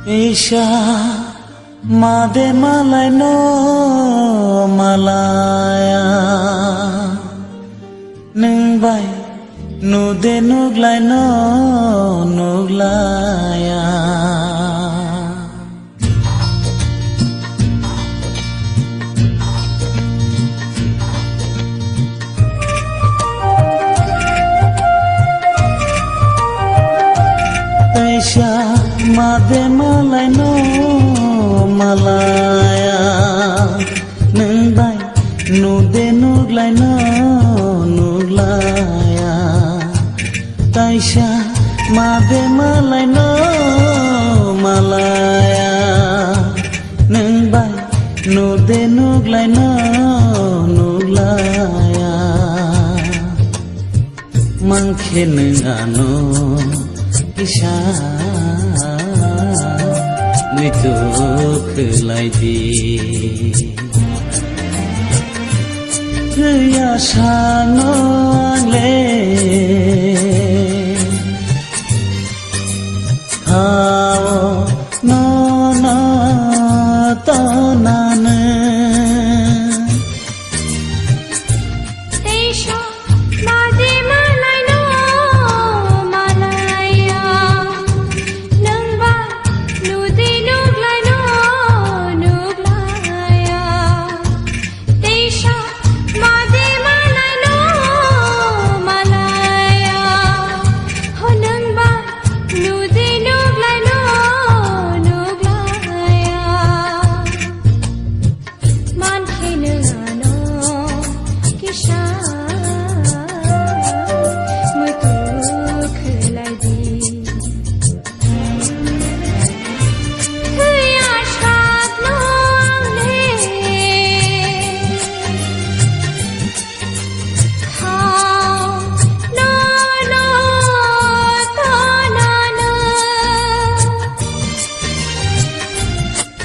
Isha made malay no malaya nung bay nude nuglay no nuglaya Isha made malay no malaya nung bay nude nuglay no nuglaya Taisha made malay no malaya nung bay nude nuglay no nuglaya mangkhe nung ano Isha mui tuk lai di ya sano le hao no no to nane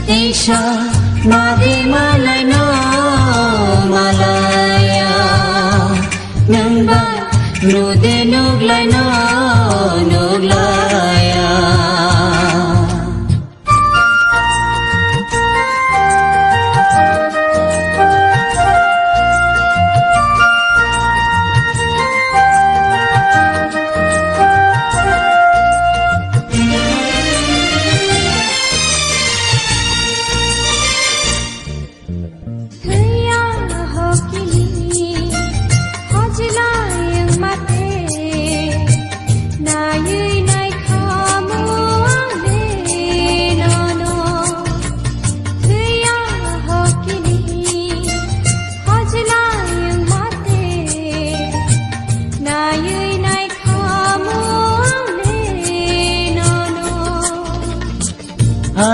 Isha made malay no malaya nung bay nude nuglay no nuglaya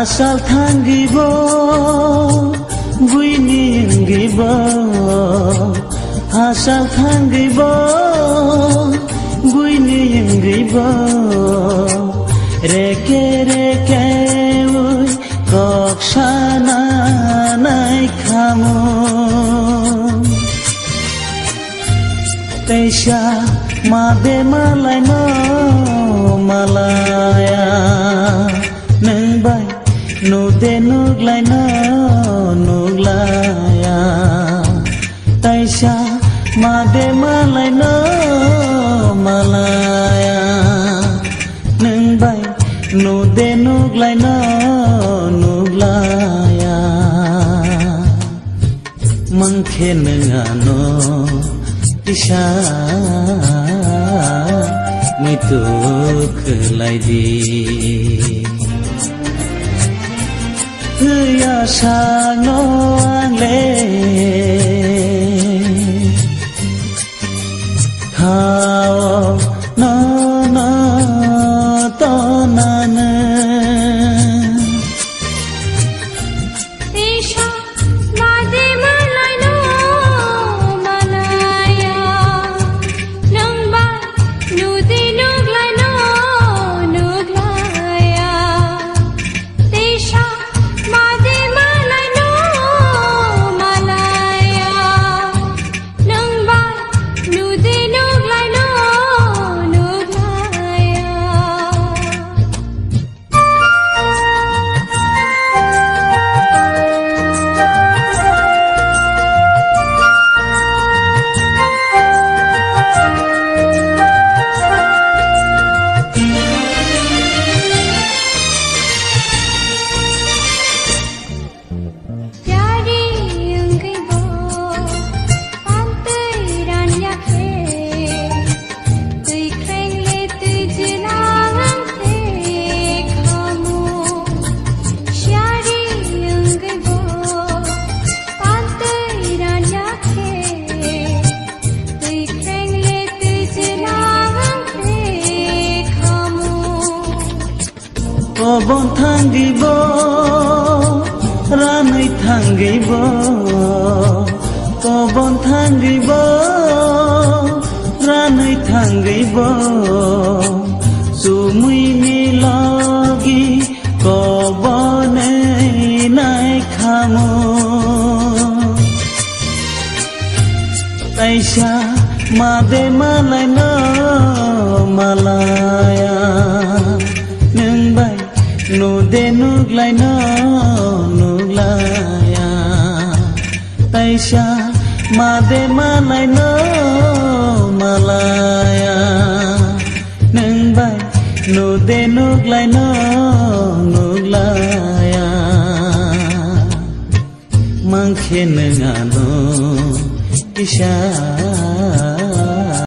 Asal thanggibo guini ngibo asal thanggibo guini ngibo reke reke ui kokshana nai khamo Taisha made malay no malaya nung bay nude nuglay no nuglaya Taisha made malay no malaya nung bay nude nuglay no nuglaya mangkhe nung ano Isha mui tuk lai di ya sano le hao no no to nane Isha made malay no malaya nung bay nude nuglay no nuglaya Isha made malay no malaya कबन थांगिब रानै थांगिब Cubbon थांगिब रानै थांगिब सुमुइनि लगी कबनै नाय खामो तैसा मादे मालाय न मालाया नोंबाय नुदे नुग्लाय न नुग्लाया तैसा मादे मालाय न मालाया नोंबाय नुदे नुग्लाय न नुग्लाया मांखे नङानो इशा